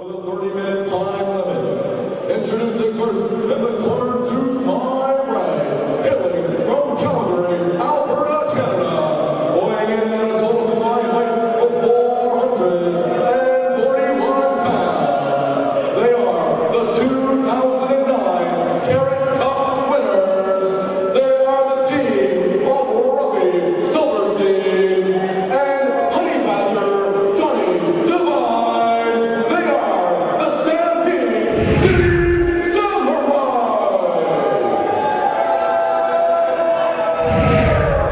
With a 30-minute time limit. Introducing first in the corner to my right, hailing from Calgary, Alberta, Canada, weighing in at a total combined weight of 441 pounds. They are the 2009 Carrot Cup winners. They are the team of Ruffy, Silverstein, and Honey Badger, Johnny Devine. They are the Stampede City Samurai.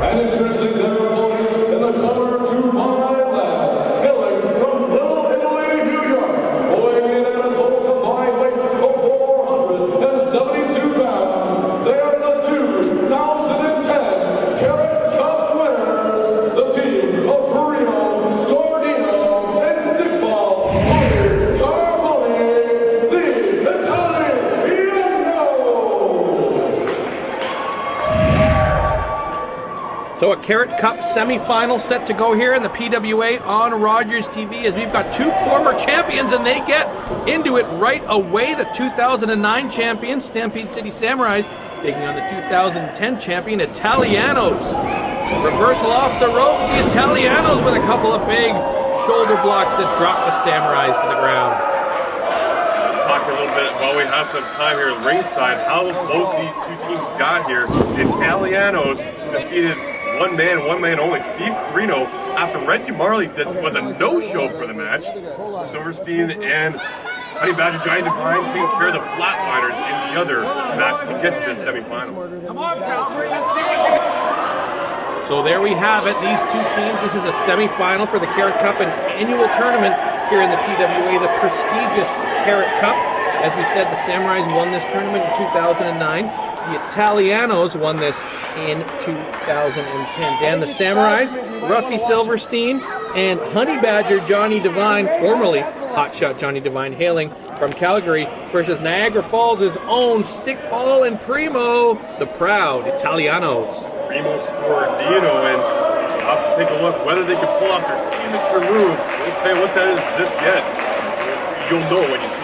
And introducing their opponents in the corner to my left, hailing from Little Italy, New York, weighing in at a total combined weight of 472 pounds. They are the 2010 Carrot Cup winners, the team of Carino, Scordino, and Stickball, Tony Carboni, the Italianos. So a Carrot Cup semi-final set to go here in the PWA on Rogers TV as we've got two former champions and they get into it right away. The 2009 champion, Stampede City Samurais, taking on the 2010 champion, Italianos. Reversal off the ropes, the Italianos with a couple of big shoulder blocks that drop the Samurais to the ground. Let's talk a little bit while we have some time here at ringside, how both these two teams got here. The Italianos defeated one man only, Steve Carino, after Reggie Marley was a no-show for the match. Silverstein and Honey Badger, Johnny Devine taking care of the Flatliners in the other match to get to this semifinal. Come on, Calvary, let's see what. So there we have it, these two teams. This is a semi-final for the Carrot Cup, an annual tournament here in the PWA, the prestigious Carrot Cup. As we said, the Samurais won this tournament in 2009. The Italianos won this in 2010. Dan, the Samurais, Ruffy Silverstein, and Honey Badger Johnny Devine, formerly Hotshot Johnny Devine, hailing from Calgary, versus Niagara Falls' own Stickball and Primo, the proud Italianos. Primo Scordino, and you'll have to take a look whether they can pull off their signature move. I'll tell you what that is just yet. You'll know when you see it.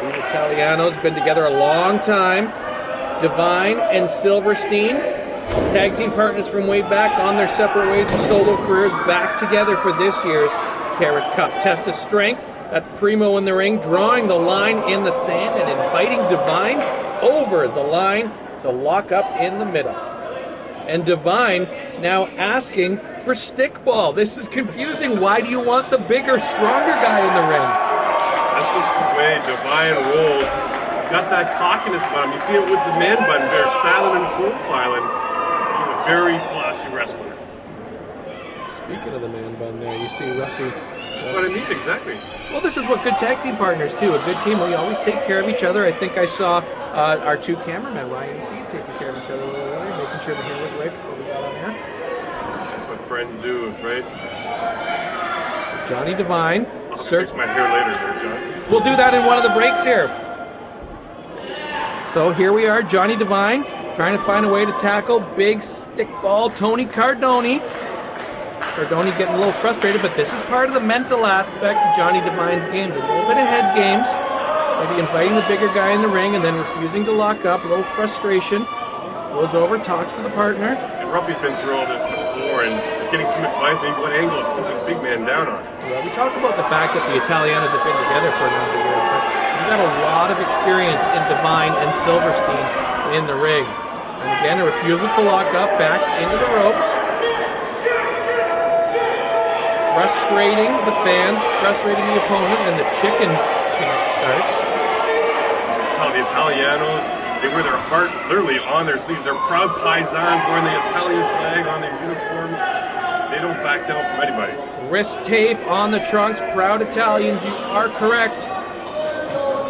These Italianos been together a long time. Devine and Silverstein, tag team partners from way back, on their separate ways and solo careers, back together for this year's Carrot Cup. Test of strength, that's Primo in the ring, drawing the line in the sand and inviting Devine over the line to lock up in the middle. And Devine now asking for Stickball. This is confusing. Why do you want the bigger, stronger guy in the ring? That's just the way Devine rolls. He's got that cockiness about him. You see it with the man bun there, styling and profiling. He's a very flashy wrestler. Speaking of the man bun there, you see Ruffy. That's what I mean, exactly. Well, this is what good tag team partners do. A good team, we always take care of each other. I think I saw our two cameramen, Ryan and Steve, taking care of each other a little earlier, making sure the hair was right before we got on air. That's what friends do, right? Johnny Devine. I'll fix my hair later there, John. We'll do that in one of the breaks here. So here we are, Johnny Devine, trying to find a way to tackle big Stickball Tony Cardoni. Cardoni getting a little frustrated, but this is part of the mental aspect of Johnny Devine's games. A little bit of head games, maybe inviting the bigger guy in the ring and then refusing to lock up, a little frustration. Goes over, talks to the partner. And Ruffy's been through all this before and getting some advice, maybe what angle to put this big man down on. Well, we talked about the fact that the Italianos have been together for a number of years, but we've got a lot of experience in Devine and Silverstein in the ring. And again, a refusal to lock up, back into the ropes. Frustrating the fans, frustrating the opponent, and the chicken chant starts. The Italianos, they wear their heart literally on their sleeves. They're proud paisans wearing the Italian flag on their uniforms. They don't back down from anybody. Wrist tape on the trunks, proud Italians, you are correct.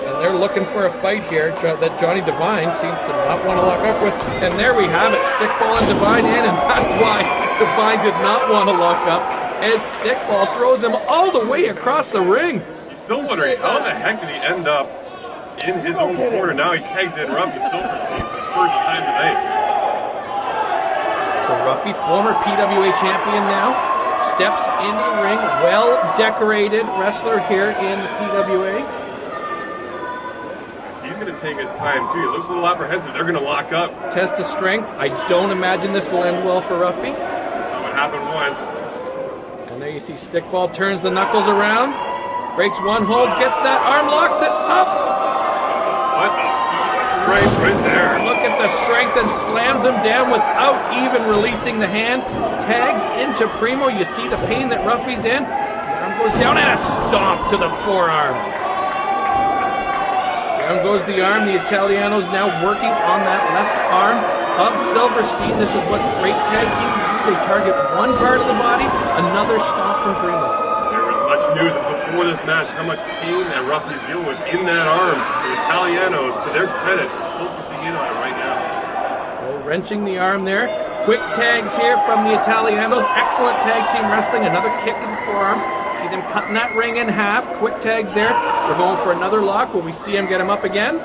And they're looking for a fight here that Johnny Devine seems to not want to lock up with. And there we have it, Stickball and Devine in, and that's why Devine did not want to lock up, as Stickball throws him all the way across the ring. He's still wondering, how the heck did he end up in his own corner? Now he tags in Ruffy Silverstein for the first time tonight. So Ruffy, former PWA champion now, steps into the ring. Well-decorated wrestler here in the PWA. He's going to take his time, too. He looks a little apprehensive. They're going to lock up. Test of strength. I don't imagine this will end well for Ruffy. So it happened once. And there you see Stickball turns the knuckles around. Breaks one hold, gets that arm, locks it up. What the strength right there. Look at the strength and slams him down without even releasing the hand. Tags into Primo. You see the pain that Ruffy's in. The arm goes down and a stomp to the forearm. Down goes the arm. The Italianos now working on that left arm of Silverstein. This is what great tag teams do. They target one part of the body, another stomp from Primo. There was much news before this match, how much pain that Ruffy's dealing with in that arm. The Italianos, to their credit, focusing in on it right now. So wrenching the arm there. Quick tags here from the Italianos. Excellent tag team wrestling. Another kick to the forearm. See them cutting that ring in half. Quick tags there. We're going for another lock. Will we see him get him up again?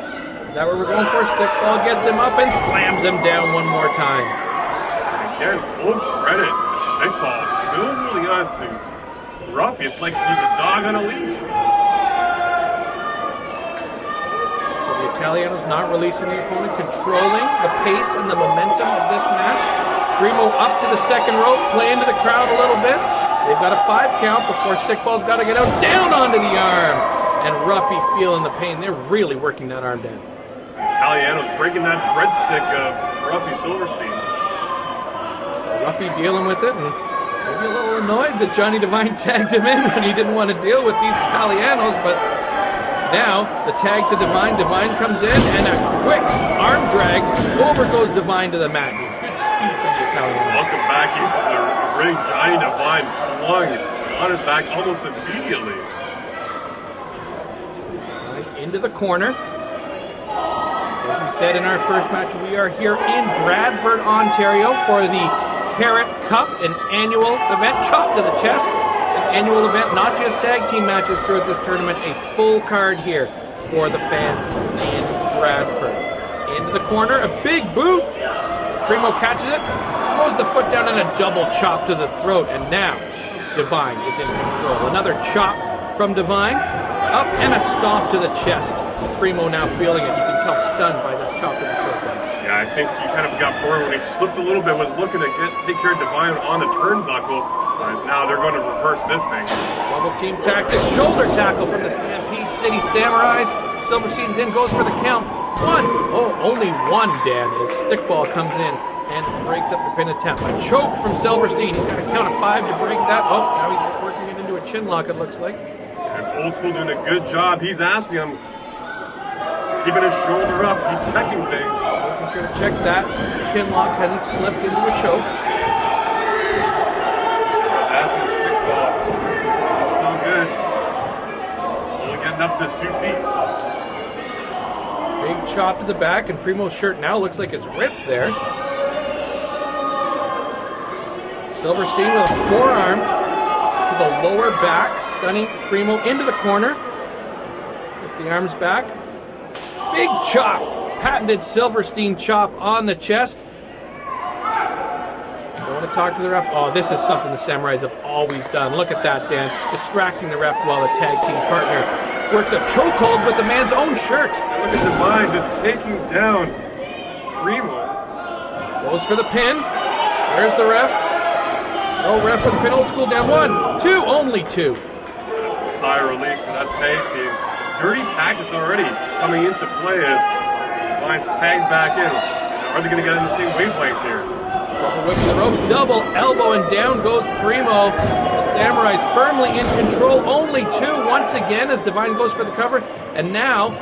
Is that what we're going for? Stickball gets him up and slams him down one more time. Again, full credit to Stickball. Still really on to Ruffy. It's like he's a dog on a leash. So the Italianos not releasing the opponent, controlling the pace and the momentum of this match. Primo up to the second rope, play into the crowd a little bit. They've got a 5 count before Stickball's got to get out, down onto the arm. And Ruffy feeling the pain. They're really working that arm down. Italiano's breaking that breadstick of Ruffy Silverstein. So Ruffy dealing with it and maybe a little annoyed that Johnny Devine tagged him in when he didn't want to deal with these Italianos, but now the tag to Devine. Devine comes in and a quick arm drag. Over goes Devine to the mat. Good speed from the Italianos. Welcome back into the ring. Johnny Devine flung on his back almost immediately. Into the corner. As we said in our first match, we are here in Bradford, Ontario for the Carrot Cup, an annual event, chop to the chest, an annual event, not just tag team matches throughout this tournament, a full card here for the fans in Bradford. Into the corner, a big boot. Primo catches it, throws the foot down and a double chop to the throat, and now Devine is in control. Another chop from Devine. Up and a stomp to the chest. Primo now feeling it. You can tell stunned by the chop to the throat. Yeah, I think he kind of got bored when he slipped a little bit, was looking to take care of Devine on the turnbuckle, but now they're going to reverse this thing. Double team tactics, shoulder tackle from the Stampede City Samurais. Silverstein's in, goes for the count. One. Oh, only one, Dan, as Stickball comes in and breaks up the pin attempt. A choke from Silverstein. He's got a count of 5 to break that. Oh, now he's working it into a chin lock, it looks like. And Old School doing a good job. He's asking him, keeping his shoulder up. He's checking things. Making sure to check that. Chin lock hasn't slipped into a choke. He's asking Stickball. He's still good. Slowly getting up to his 2 feet. Big chop to the back, and Primo's shirt now looks like it's ripped there. Silverstein with a forearm to the lower back, stunning Primo into the corner. With the arms back. Big chop. Patented Silverstein chop on the chest. Don't want to talk to the ref. Oh, this is something the Samurais have always done. Look at that, Dan. Distracting the ref while the tag team partner works a chokehold with the man's own shirt. Look at Devine just taking down Primo. Goes for the pin. Where's the ref? No ref for the pin. Old School down 1, 2, only 2. That's a sigh of relief for that tag team. Dirty tactics already coming into play as Devine's tagged back in. Are they going to get in the same wavelength here? Double whip to the rope, double elbow, and down goes Primo. The Samurais firmly in control. Only 2 once again as Devine goes for the cover. And now,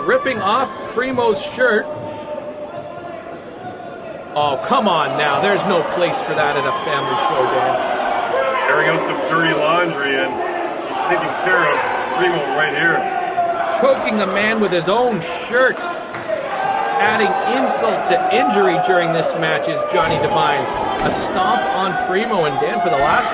ripping off Primo's shirt. Oh, come on now. There's no place for that at a family show, Dan. Airing out some dirty laundry, and he's taking care of Primo right here. Choking the man with his own shirt. Adding insult to injury during this match is Johnny Devine. A stomp on Primo, and Dan, for the last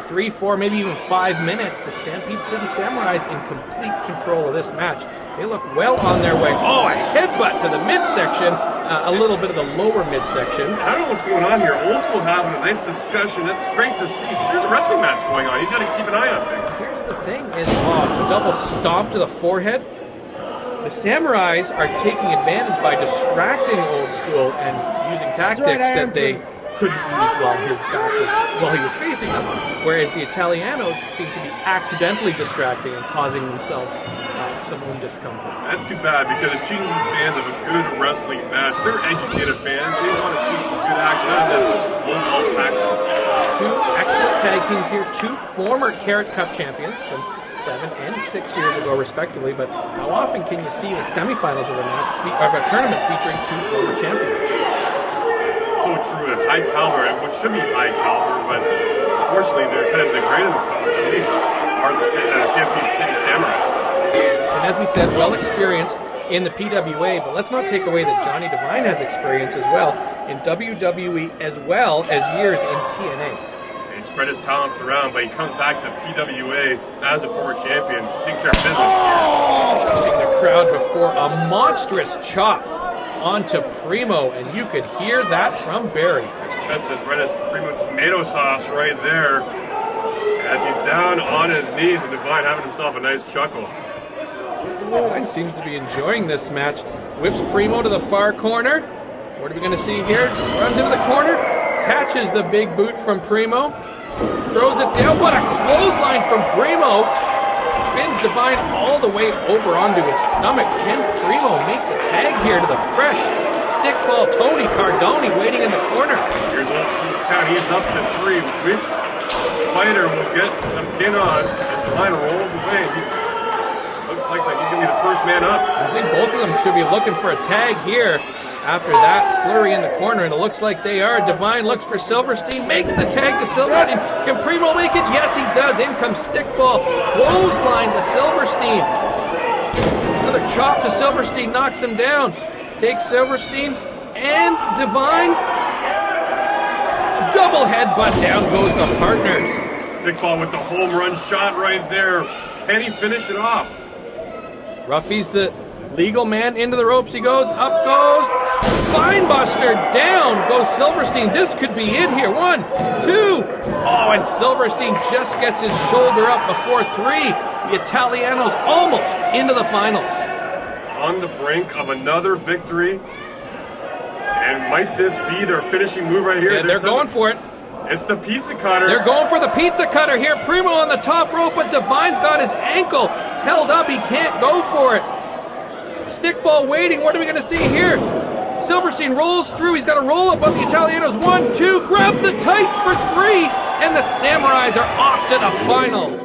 3, 4, maybe even 5 minutes, the Stampede City Samurais in complete control of this match. They look well on their way. Oh, a headbutt to the midsection. a little bit of the lower midsection. I don't know what's going on here. Old School having a nice discussion. It's great to see. There's a wrestling match going on. He's got to keep an eye on things. Here's the thing: is double stomp to the forehead. The Samurais are taking advantage by distracting Old School and using tactics that they couldn't use while he was facing them. Whereas the Italianos seem to be accidentally distracting and causing themselves some own discomfort. That's too bad because it's cheating these fans of a good wrestling match. They're educated fans. They want to see some good action out of this low tactics. Two excellent tag teams here. Two former Carrot Cup champions from 7 and 6 years ago, respectively. But how often can you see the semifinals of a tournament featuring two former champions? So true. At high caliber, which should be high caliber, but unfortunately they're kind of degrading themselves. At least are the Stampede City Samurais. And as we said, well experienced in the PWA, but let's not take away that Johnny Devine has experience as well in WWE as well as years in TNA. He spread his talents around, but he comes back to the PWA as a former champion, taking care of business. Touching the crowd before a monstrous chop onto Primo, and you could hear that from Barry. His chest as red as Primo tomato sauce right there as he's down on his knees, and Devine having himself a nice chuckle. Devine seems to be enjoying this match. Whips Primo to the far corner. What are we going to see here? Runs into the corner, catches the big boot from Primo, throws it down. What a clothesline from Primo! Spins Devine all the way over onto his stomach. Can Primo make the tag here to the fresh stickball Tony Cardoni waiting in the corner? Here's Old School's count. He's up to 3. Which fighter will get a pin on as Devine rolls away? Looks like he's going to be the first man up. I think both of them should be looking for a tag here after that flurry in the corner, and it looks like they are. Devine looks for Silverstein, makes the tag to Silverstein. Can Primo make it? Yes, he does. In comes stickball. Clothesline to Silverstein. Another chop to Silverstein, knocks him down. Takes Silverstein and Devine. Double headbutt, down goes the partners. Stickball with the home run shot right there. Can he finish it off? Ruffy's the legal man into the ropes. He goes, up goes, spinebuster, down goes Silverstein. This could be it here. 1, 2. Oh, and Silverstein just gets his shoulder up before 3. The Italianos almost into the finals. On the brink of another victory. And might this be their finishing move right here? Yeah, they're going for it. It's the pizza cutter. They're going for the pizza cutter here. Primo on the top rope, but Devine's got his ankle held up. He can't go for it. Stickball waiting. What are we going to see here? Silverstein rolls through. He's got a roll up on the Italianos. 1, 2. Grabs the tights for 3. And the Samurais are off to the finals.